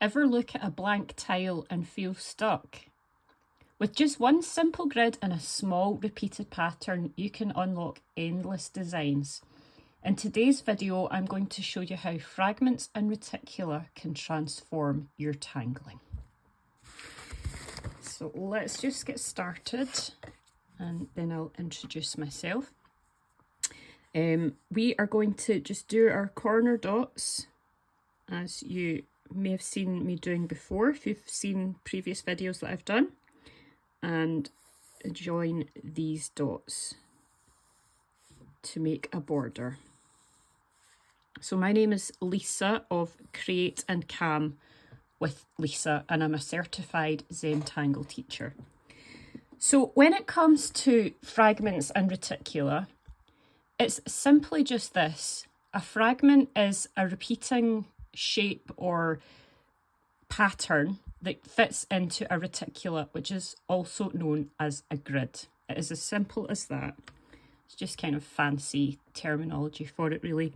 Ever look at a blank tile and feel stuck? With just one simple grid and a small repeated pattern, you can unlock endless designs. In today's video, I'm going to show you how fragments and reticula can transform your tangling. So let's just get started and then I'll introduce myself. We are going to just do our corner dots, as you may have seen me doing before if you've seen previous videos that I've done, and join these dots to make a border. So my name is Lisa of Create and Cam with Lisa, and I'm a certified Zentangle teacher. So when it comes to fragments and reticula, it's simply just this. A fragment is a repeating shape or pattern that fits into a reticula, which is also known as a grid. It is as simple as that. It's just kind of fancy terminology for it, really.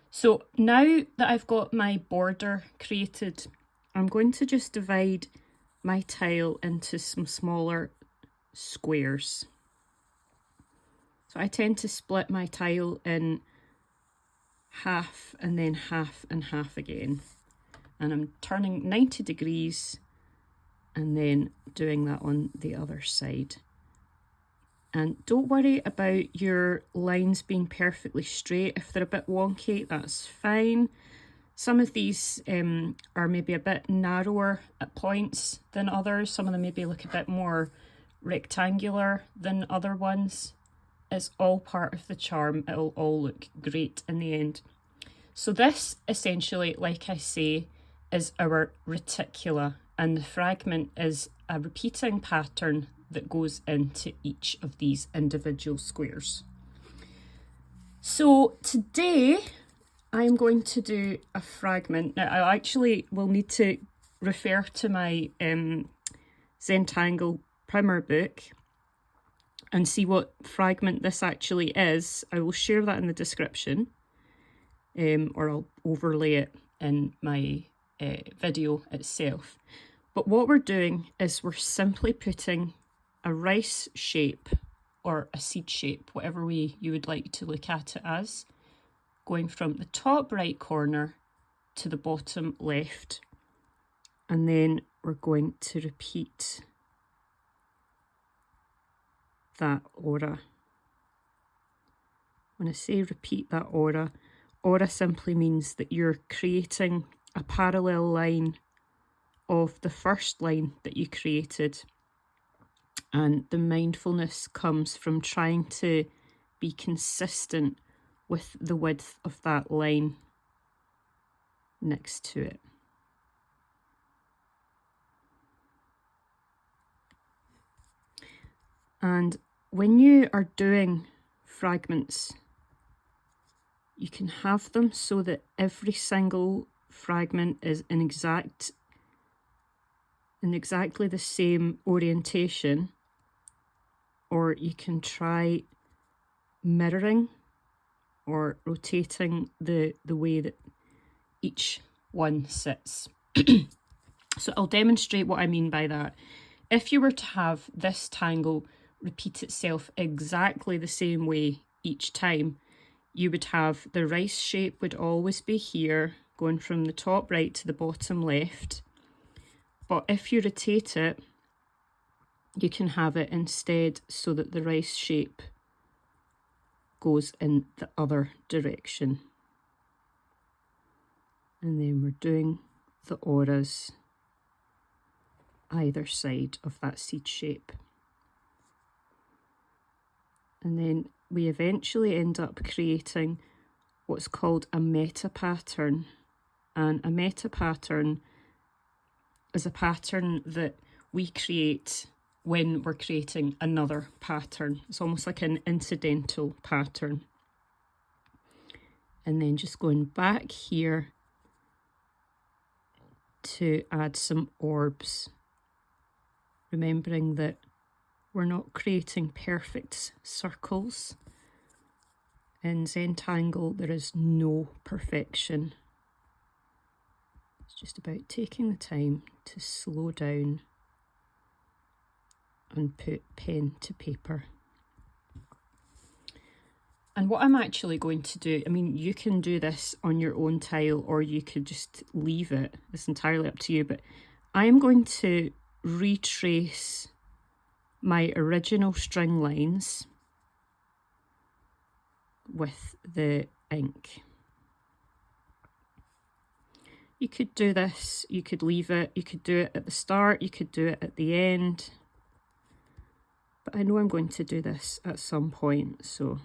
So now that I've got my border created, I'm going to just divide my tile into some smaller squares. So I tend to split my tile in half and then half and half again. And I'm turning 90 degrees and then doing that on the other side. And don't worry about your lines being perfectly straight. If they're a bit wonky, that's fine. Some of these are maybe a bit narrower at points than others. Some of them maybe look a bit more rectangular than other ones. It's all part of the charm. It'll all look great in the end. So this essentially, like I say, is our reticula, and the fragment is a repeating pattern that goes into each of these individual squares. So today I'm going to do a fragment. Now I actually will need to refer to my Zentangle primer book and see what fragment this actually is. I will share that in the description, or I'll overlay it in my video itself. But what we're doing is we're simply putting a rice shape or a seed shape, whatever way you would like to look at it as, going from the top right corner to the bottom left. And then we're going to repeat that aura. When I say repeat that aura simply means that you're creating a parallel line of the first line that you created. And the mindfulness comes from trying to be consistent with the width of that line next to it. And when you are doing fragments, you can have them so that every single fragment is in exactly the same orientation, or you can try mirroring or rotating the way that each one sits. So I'll demonstrate what I mean by that. If you were to have this tangle repeat itself exactly the same way each time, you would have the rice shape would always be here, going from the top right to the bottom left. But if you rotate it, you can have it instead so that the rice shape goes in the other direction. And then we're doing the auras either side of that seed shape. And then we eventually end up creating what's called a meta pattern. And a meta pattern is a pattern that we create when we're creating another pattern. It's almost like an incidental pattern. And then just going back here to add some orbs, remembering that we're not creating perfect circles. In Zentangle, there is no perfection. It's just about taking the time to slow down and put pen to paper. And what I'm actually going to do, I mean, you can do this on your own tile or you could just leave it. It's entirely up to you, but I'm going to retrace my original string lines with the ink. You could do this, you could leave it, you could do it at the start, you could do it at the end. But I know I'm going to do this at some point, so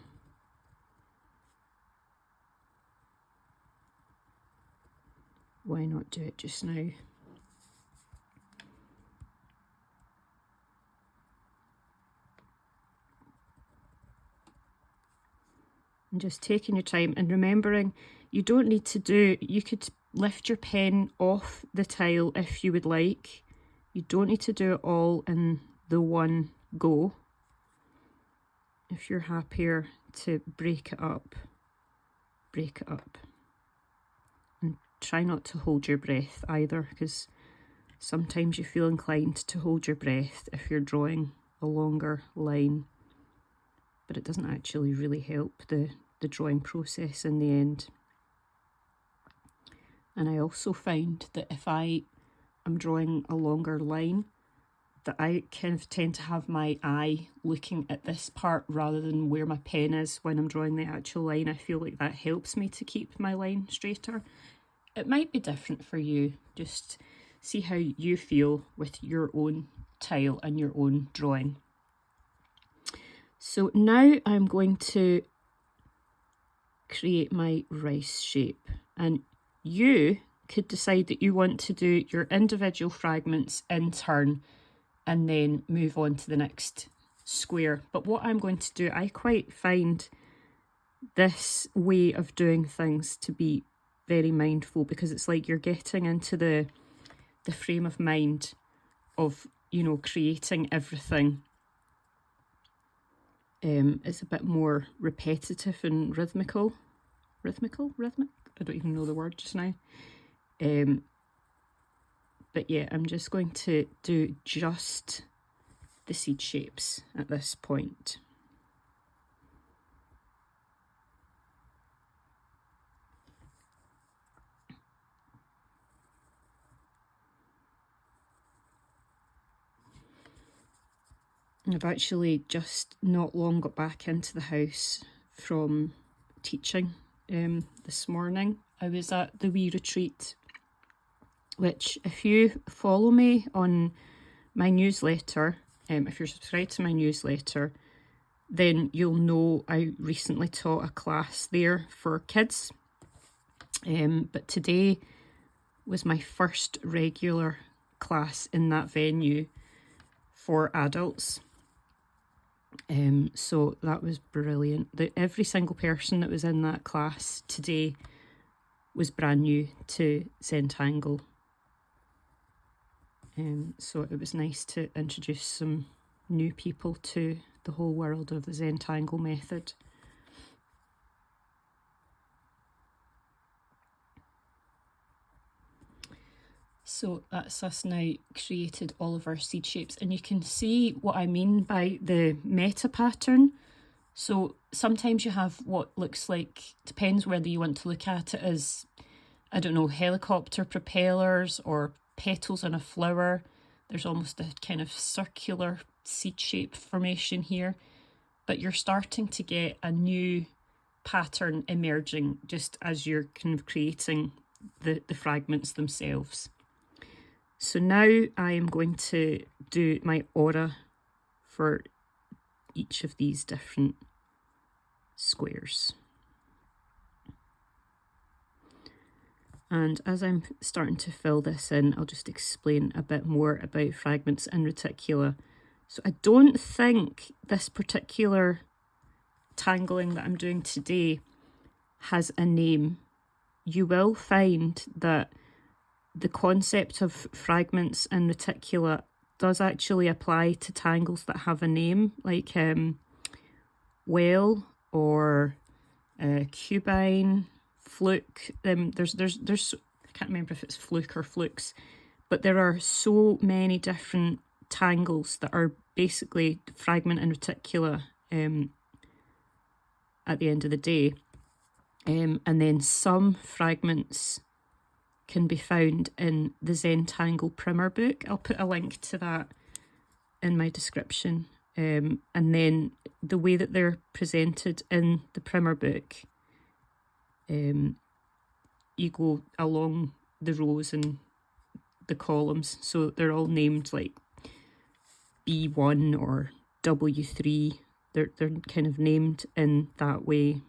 why not do it just now? And just taking your time and remembering you don't need to do, you could lift your pen off the tile if you would like. You don't need to do it all in the one go. If you're happier to break it up, break it up. And try not to hold your breath either, because sometimes you feel inclined to hold your breath if you're drawing a longer line, but it doesn't actually really help the drawing process in the end. And I also find that if I am drawing a longer line, that I kind of tend to have my eye looking at this part rather than where my pen is when I'm drawing the actual line. I feel like that helps me to keep my line straighter. It might be different for you. Just see how you feel with your own tile and your own drawing. So now I'm going to create my rice shape, and you could decide that you want to do your individual fragments in turn and then move on to the next square. But what I'm going to do, I quite find this way of doing things to be very mindful, because it's like you're getting into the frame of mind of, you know, creating everything. It's a bit more repetitive and rhythmic? I don't even know the word just now. But yeah, I'm just going to do just the seed shapes at this point. I've actually just not long got back into the house from teaching this morning. I was at the wee retreat, which if you follow me on my newsletter, if you're subscribed to my newsletter, then you'll know I recently taught a class there for kids. But today was my first regular class in that venue for adults. So that was brilliant. Every single person that was in that class today was brand new to Zentangle. So it was nice to introduce some new people to the whole world of the Zentangle Method. So that's us now created all of our seed shapes, and you can see what I mean by the meta pattern. So sometimes you have what looks like, depends whether you want to look at it as, I don't know, helicopter propellers or petals on a flower. There's almost a kind of circular seed shape formation here, but you're starting to get a new pattern emerging just as you're kind of creating the fragments themselves. So now I am going to do my aura for each of these different squares. And as I'm starting to fill this in, I'll just explain a bit more about Fragments and Reticula. So I don't think this particular tangling that I'm doing today has a name. You will find that the concept of Fragments and Reticula does actually apply to tangles that have a name, like well or cubine, fluke. There's can't remember if it's fluke or flukes, but there are so many different tangles that are basically fragment and reticula at the end of the day. And then some fragments can be found in the Zentangle primer book. I'll put a link to that in my description. And then the way that they're presented in the primer book, you go along the rows and the columns, so they're all named like B1 or W3. They're kind of named in that way.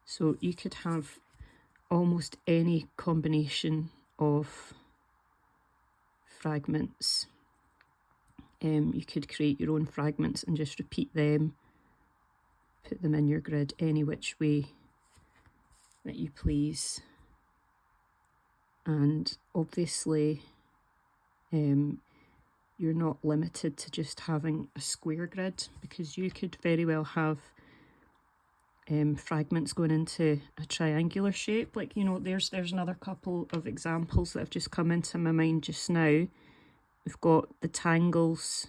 So you could have almost any combination of fragments. You could create your own fragments and just repeat them, put them in your grid any which way that you please. And obviously you're not limited to just having a square grid, because you could very well have fragments going into a triangular shape. Like, you know, there's another couple of examples that have just come into my mind just now. We've got the Tangles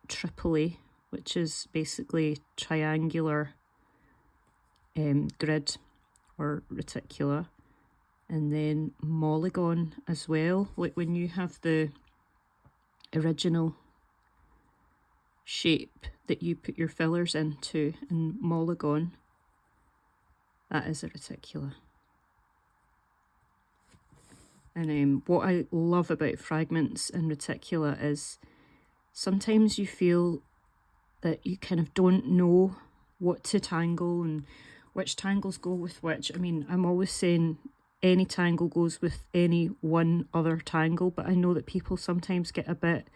Tripoli, which is basically triangular grid or reticula, and then Mulligan as well. Like when you have the original shape that you put your fillers into in Mulligan, that is a reticula. And what I love about fragments and reticula is sometimes you feel that you kind of don't know what to tangle and which tangles go with which. I mean, I'm always saying any tangle goes with any one other tangle, but I know that people sometimes get a bit,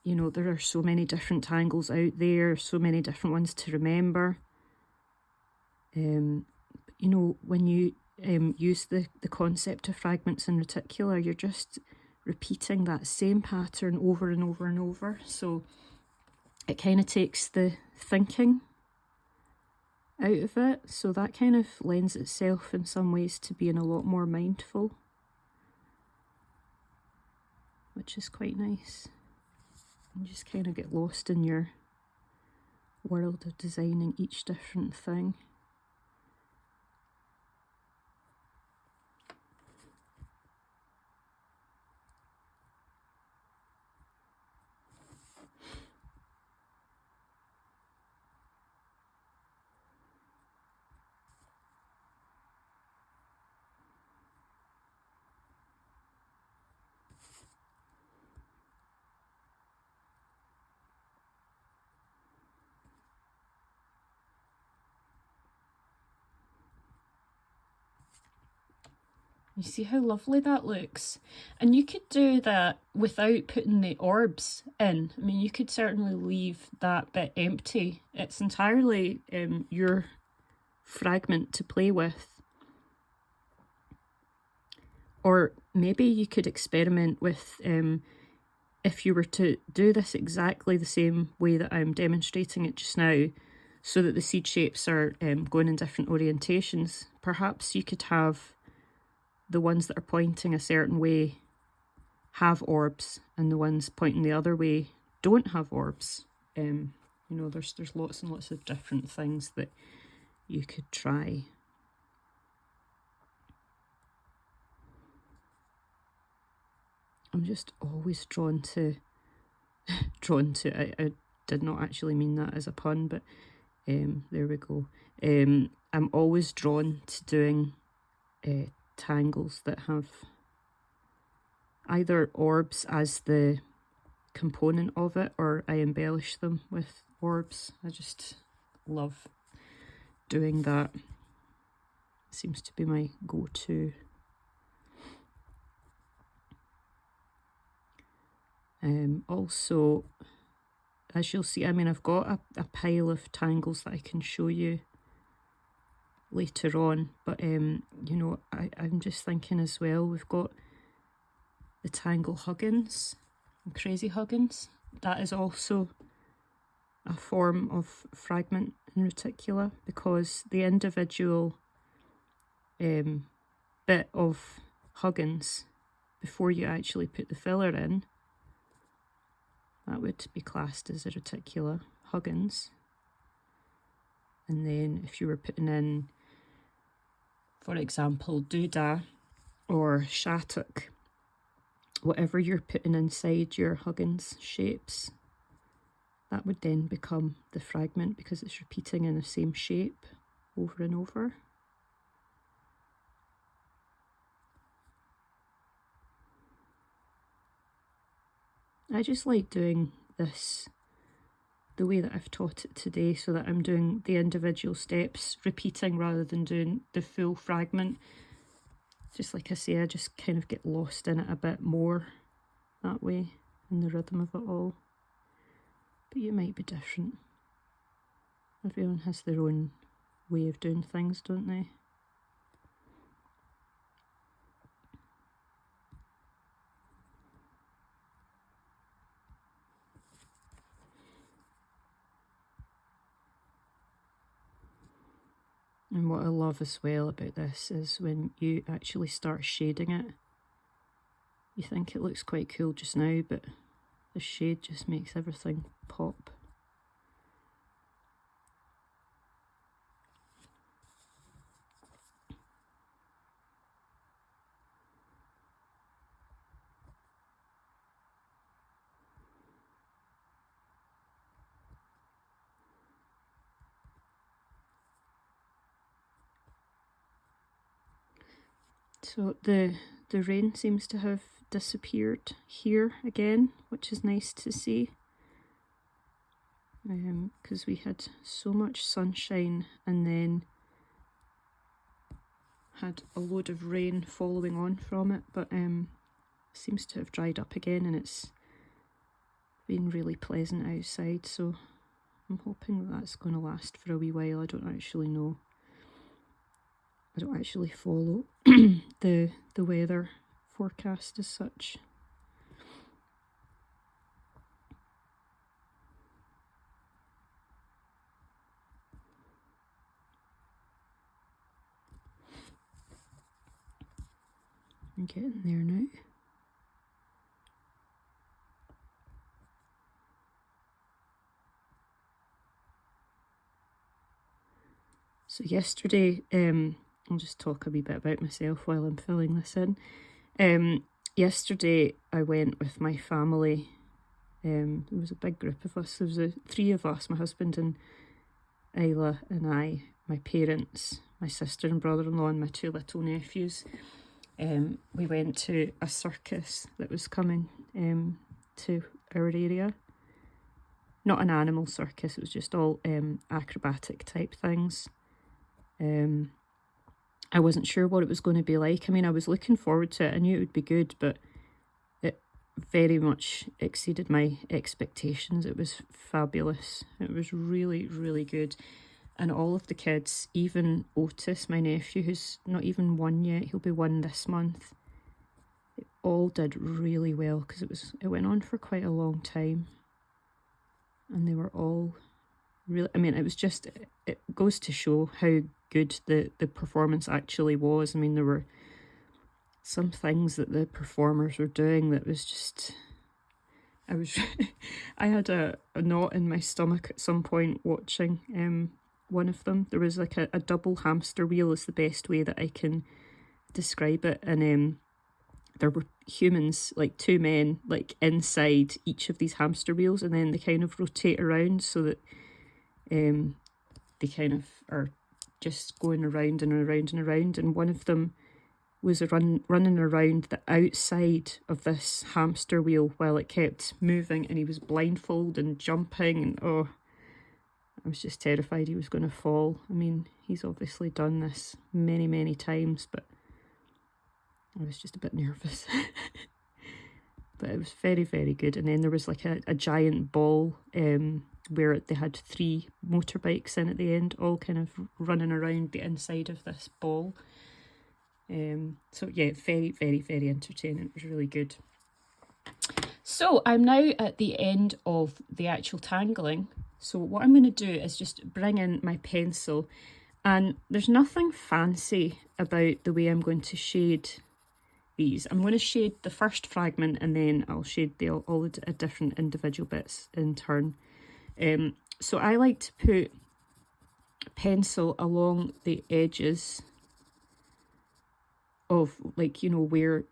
you know, there are so many different tangles out there, so many different ones to remember. You know, when you use the concept of fragments and reticula, you're just repeating that same pattern over and over and over. So it kind of takes the thinking out of it. So that kind of lends itself in some ways to being a lot more mindful, which is quite nice. You just kind of get lost in your world of designing each different thing. You see how lovely that looks? And you could do that without putting the orbs in. I mean, you could certainly leave that bit empty. It's entirely your fragment to play with. Or maybe you could experiment with, if you were to do this exactly the same way that I'm demonstrating it just now, so that the seed shapes are going in different orientations, perhaps you could have the ones that are pointing a certain way have orbs, and the ones pointing the other way don't have orbs. You know, there's lots and lots of different things that you could try. I'm just always drawn to, I did not actually mean that as a pun, but there we go. I'm always drawn to doing tangles that have either orbs as the component of it, or I embellish them with orbs. I just love doing that. It seems to be my go-to. Also, as you'll see, I mean, I've got a pile of tangles that I can show you later on, but you know, I'm just thinking as well, we've got the Tangle Huggins and Crazy Huggins. That is also a form of fragment and reticula, because the individual bit of Huggins before you actually put the filler in, that would be classed as a reticula Huggins. And then if you were putting in, for example, Doodah or Shattuck, whatever you're putting inside your Huggins shapes, that would then become the fragment because it's repeating in the same shape over and over. I just like doing this the way that I've taught it today, so that I'm doing the individual steps repeating rather than doing the full fragment. Just like I say, I just kind of get lost in it a bit more that way, in the rhythm of it all. But you might be different. Everyone has their own way of doing things, don't they? And what I love as well about this is when you actually start shading it, you think it looks quite cool just now, but the shade just makes everything pop. So the rain seems to have disappeared here again, which is nice to see, because we had so much sunshine and then had a load of rain following on from it, but seems to have dried up again, and it's been really pleasant outside, so I'm hoping that's going to last for a wee while. I don't actually know. I don't actually follow the weather forecast as such. I'm getting there now. So yesterday, I'll just talk a wee bit about myself while I'm filling this in. Yesterday I went with my family. There was a big group of us. There was three of us, my husband and Isla and I, my parents, my sister and brother-in-law and my two little nephews. We went to a circus that was coming to our area. Not an animal circus, it was just all acrobatic type things. I wasn't sure what it was going to be like. I mean, I was looking forward to it. I knew it would be good, but it very much exceeded my expectations. It was fabulous. It was really, really good. And all of the kids, even Otis, my nephew, who's not even 1 yet, he'll be 1 this month, it all did really well because it went on for quite a long time. And they were all really, I mean, it goes to show how good the performance actually was. I mean, there were some things that the performers were doing that was just, I had a knot in my stomach at some point watching one of them. There was like a double hamster wheel is the best way that I can describe it, and there were humans, like two men, like inside each of these hamster wheels, and then they kind of rotate around so that they kind of are just going around and around and around, and one of them was running around the outside of this hamster wheel while it kept moving, and he was blindfolded and jumping, and oh, I was just terrified he was going to fall. I mean, he's obviously done this many, many times, but I was just a bit nervous. But it was very, very good. And then there was like a giant ball where they had 3 motorbikes in at the end, all kind of running around the inside of this ball. So yeah, very, very, very entertaining. It was really good. So I'm now at the end of the actual tangling. So what I'm going to do is just bring in my pencil, and there's nothing fancy about the way I'm going to shade these. I'm going to shade the first fragment and then I'll shade all the different individual bits in turn. So I like to put pencil along the edges of, like, you know, where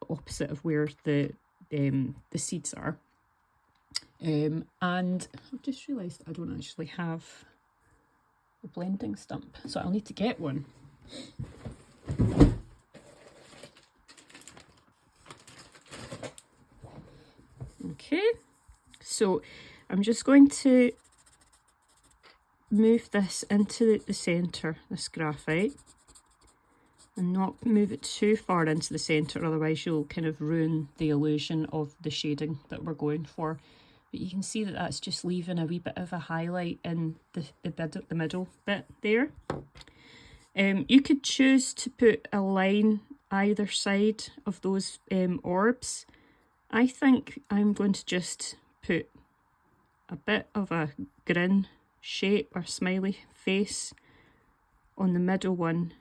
opposite of where the seeds are. And I've just realised I don't actually have a blending stump, so I'll need to get one. Okay, so I'm just going to move this into the centre, this graphite, and not move it too far into the centre, otherwise you'll kind of ruin the illusion of the shading that we're going for. But you can see that that's just leaving a wee bit of a highlight in the middle bit there. You could choose to put a line either side of those orbs. I think I'm going to just put a bit of a grin shape or smiley face on the middle one,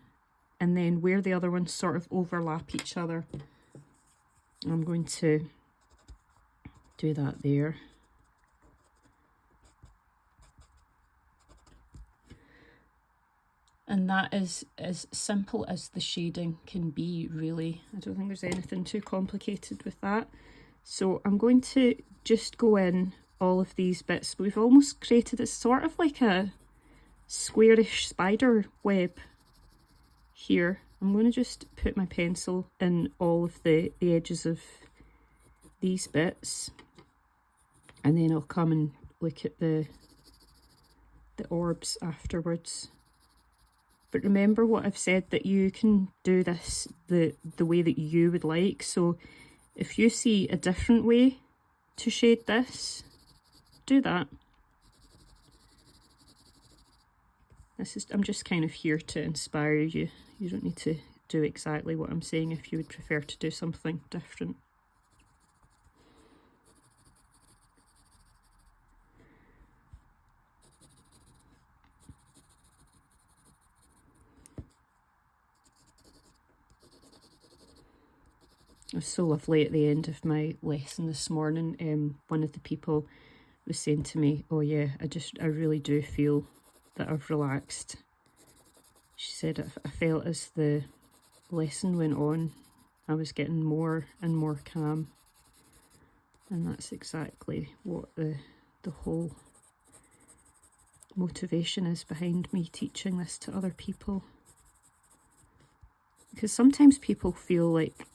and then where the other ones sort of overlap each other, I'm going to do that there. And that is as simple as the shading can be, really. I don't think there's anything too complicated with that. So I'm going to just go in all of these bits. We've almost created it sort of like a squarish spider web here. I'm going to just put my pencil in all of the edges of these bits, and then I'll come and look at the orbs afterwards. But remember what I've said, that you can do this the way that you would like. So if you see a different way to shade this, do that. I'm just kind of here to inspire you. You don't need to do exactly what I'm saying if you would prefer to do something different. It was so lovely at the end of my lesson this morning. One of the people was saying to me, "Oh yeah, I really do feel that I've relaxed." She said, I felt as the lesson went on, I was getting more and more calm. And that's exactly what the whole motivation is behind me teaching this to other people. Because sometimes people feel like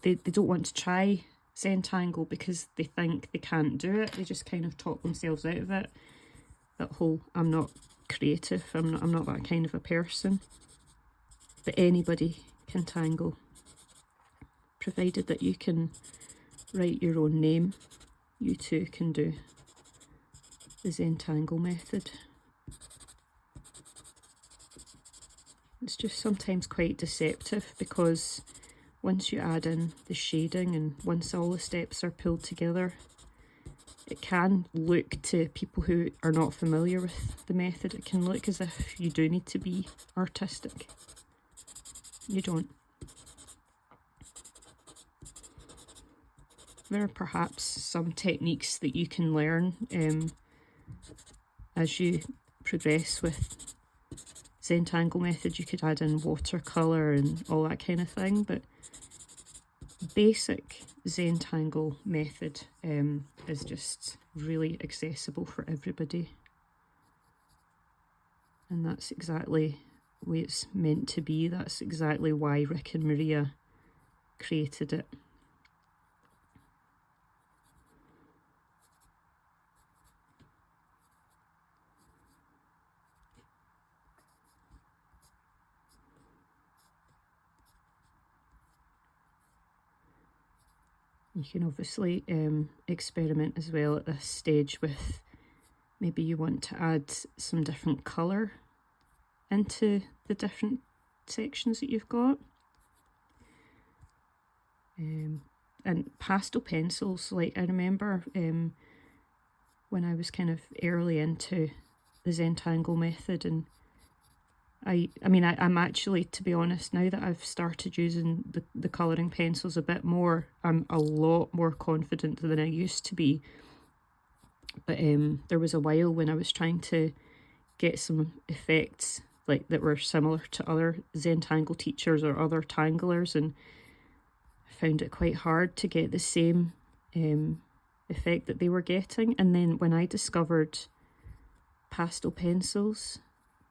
they don't want to try Zentangle because they think they can't do it. They just kind of talk themselves out of it. That whole, I'm not creative, I'm not that kind of a person. But anybody can tangle, provided that you can write your own name. You too can do the Zentangle method. It's just sometimes quite deceptive, because once you add in the shading and once all the steps are pulled together, it can look, to people who are not familiar with the method, it can look as if you do need to be artistic. You don't. There are perhaps some techniques that you can learn as you progress with Zentangle method. You could add in watercolour and all that kind of thing, but basic Zentangle method is just really accessible for everybody. And that's exactly the way it's meant to be. That's exactly why Rick and Maria created it. You can obviously experiment as well at this stage with, maybe you want to add some different colour into the different sections that you've got. And pastel pencils, like I remember when I was kind of early into the Zentangle method, and I'm actually, to be honest, now that I've started using the colouring pencils a bit more, I'm a lot more confident than I used to be. But there was a while when I was trying to get some effects like that were similar to other Zentangle teachers or other tanglers, and I found it quite hard to get the same effect that they were getting. And then when I discovered pastel pencils,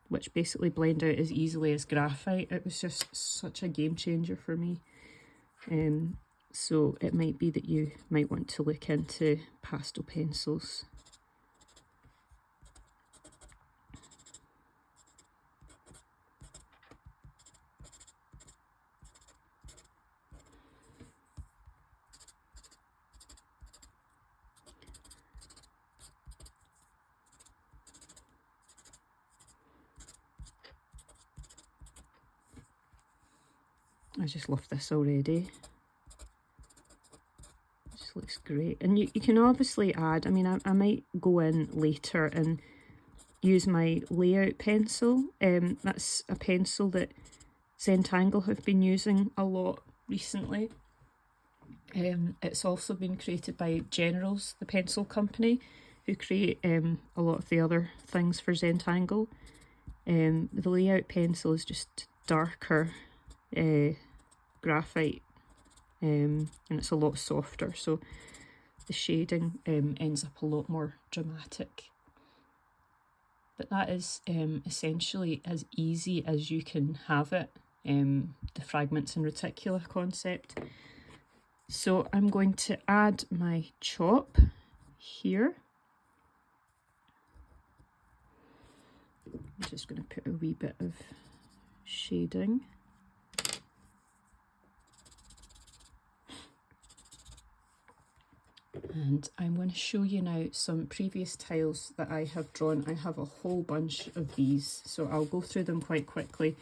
which basically blend out as easily as graphite, it was just such a game changer for me. So it might be that you might want to look into pastel pencils. I just love this already. It just looks great. And you can obviously add, I mean, I might go in later and use my layout pencil. That's a pencil that Zentangle have been using a lot recently. It's also been created by Generals, the pencil company, who create a lot of the other things for Zentangle. The layout pencil is just darker graphite, and it's a lot softer, so the shading ends up a lot more dramatic. But that is essentially as easy as you can have it, the Fragments and Reticula concept. So I'm going to add my chop here. I'm just going to put a wee bit of shading. And I'm going to show you now some previous tiles that I have drawn. I have a whole bunch of these, so I'll go through them quite quickly.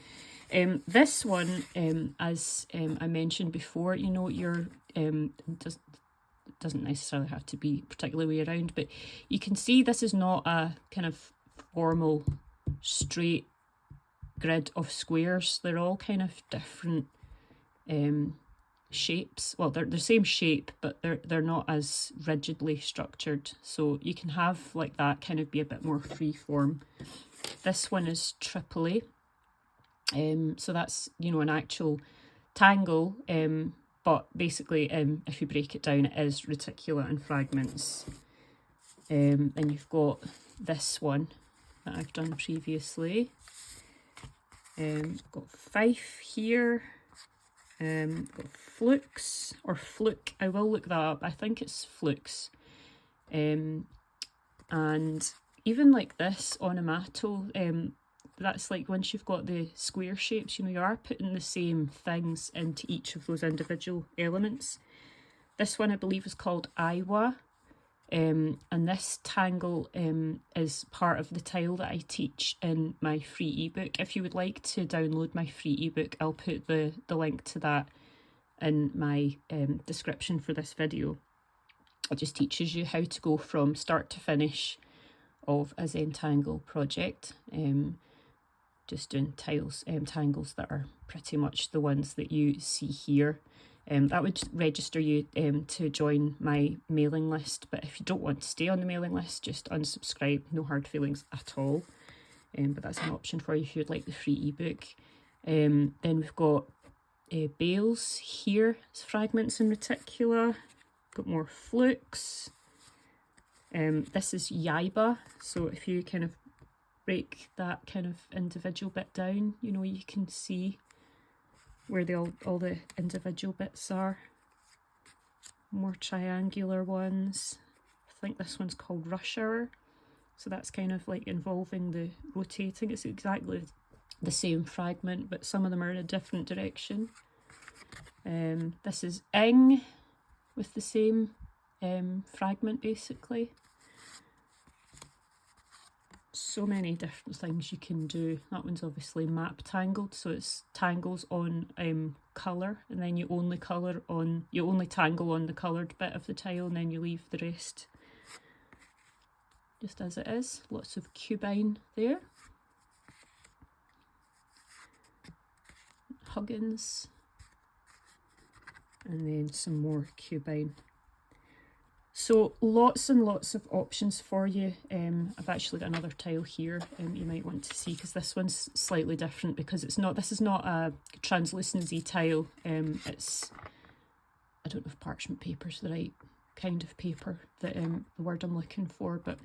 This one, as I mentioned before, you know, doesn't necessarily have to be particularly way around, but you can see this is not a kind of formal straight grid of squares. They're all kind of different shapes. Well, they're the same shape, but they're not as rigidly structured, so you can have like that kind of be a bit more free form. This one is AAA, so that's, you know, an actual tangle, but basically if you break it down, it is reticula and fragments. Then you've got this one that I've done previously. Got Fife here. Got Flukes or Fluke. I will look that up. I think it's Flukes. And even like this onomato, that's like once you've got the square shapes, you know, you are putting the same things into each of those individual elements. This one I believe is called Iowa. And this tangle is part of the tile that I teach in my free ebook. If you would like to download my free ebook, I'll put the link to that in my description for this video. It just teaches you how to go from start to finish of a Zentangle project. Just doing tiles, tangles that are pretty much the ones that you see here. That would register you to join my mailing list, but if you don't want to stay on the mailing list, just unsubscribe, no hard feelings at all. But that's an option for you if you'd like the free ebook. Then we've got bales here, it's Fragments and Reticula. Got more Flukes. This is Yaiba, so if you kind of break that kind of individual bit down, you know, you can see where all the individual bits are. More triangular ones. I think this one's called Rush Hour. So that's kind of like involving the rotating. It's exactly the same fragment, but some of them are in a different direction. This is Ing with the same fragment basically. So many different things you can do. That one's obviously map tangled, so it's tangles on colour, and then you only tangle on the coloured bit of the tile, and then you leave the rest just as it is. Lots of cubine there. Huggins, and then some more Cubine. So lots and lots of options for you. I've actually got another tile here you might want to see, because this one's slightly different, because this is not a translucency tile. It's, I don't know if parchment paper is the right kind of paper, that the word I'm looking for, but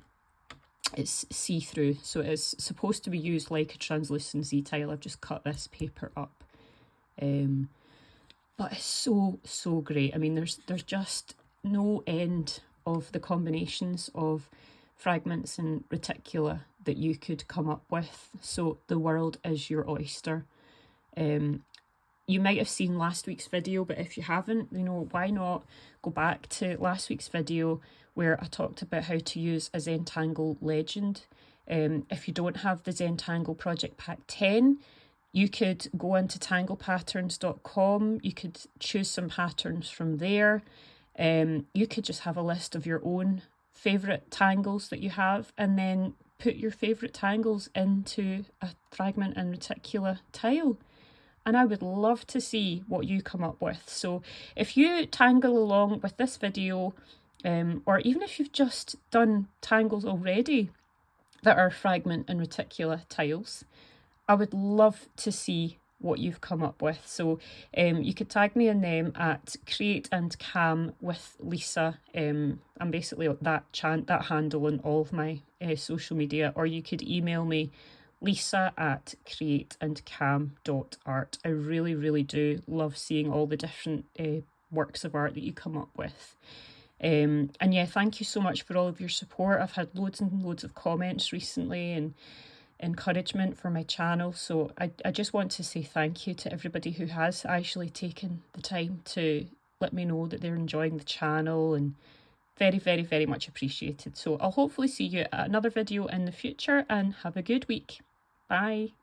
it's see-through, so it is supposed to be used like a translucency tile. I've just cut this paper up, but it's so great. I mean, there's just no end of the combinations of fragments and reticula that you could come up with, so the world is your oyster. You might have seen last week's video, but if you haven't, you know, why not go back to last week's video where I talked about how to use a Zentangle legend. If you don't have the Zentangle Project Pack 10, you could go into tanglepatterns.com, you could choose some patterns from there. You could just have a list of your own favourite tangles that you have, and then put your favourite tangles into a fragment and reticula tile. And I would love to see what you come up with. So if you tangle along with this video, or even if you've just done tangles already that are fragment and reticula tiles, I would love to see what you've come up with. So you could tag me in them at Create and Cam with Lisa. I'm basically that handle on all of my social media, or you could email me lisa@createandcam.art. I really do love seeing all the different works of art that you come up with. And yeah, thank you so much for all of your support. I've had loads and loads of comments recently and encouragement for my channel, so I just want to say thank you to everybody who has actually taken the time to let me know that they're enjoying the channel, and very much appreciated. So I'll hopefully see you at another video in the future, and have a good week. Bye.